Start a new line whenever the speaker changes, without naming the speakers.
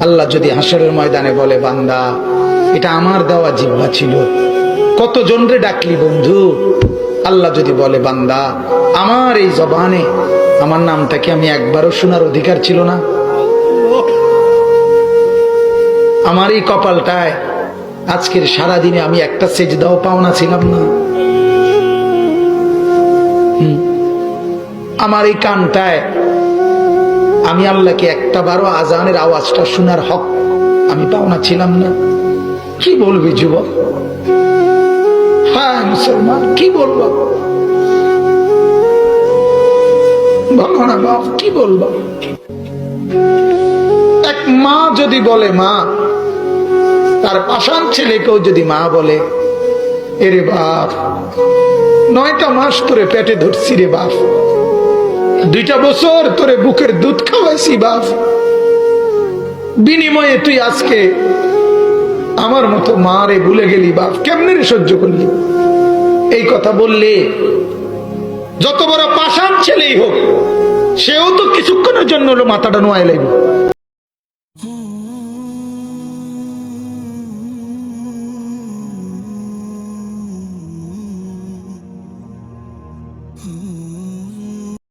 আল্লাহ যদি হাসরের ময়দানে বলে, বান্দা এটা আমার দেওয়া জিহ্বা ছিল, কতজন রে ডাকলি বন্ধু। আল্লাহ যদি বলে, বান্দা আমার এই জবানে আমার নামটা কি আমি একবারও শোনার অধিকার ছিল না? আমার এই কপালটায় আজকের সারাদিনে আমি একটা সেজদাও পাওনা ছিলাম না? আমার এই কানটায় আমি আল্লাহকে একটা বারো আজানের আওয়াজটা শোনার হক আমি পাওনা ছিলাম না? কি বলবি যুবক? হ্যাঁ মুসলমান, কি বলবো? বলো না বাপ, কি বলবো? এক মা যদি বলে, মা তার পাষাণ ছেলেকেও যদি মা বলে, এরে বাপ 9টা মাস তোরে পেটে ধরছি রে বাপ, 2টা বছর তোরে বুকের দুধ খাওয়াইছি বাপ, বিনিময়ে তুই আজকে আমার মতো মা রে ভুলে গেলি বাপ, কেমনে রে সহ্য করলি? এই কথা বললে যত বড় পাষাণ ছেলেই হোক, সেও তো কিছুক্ষণের জন্য মাথাটা নোয়াই লাগবে।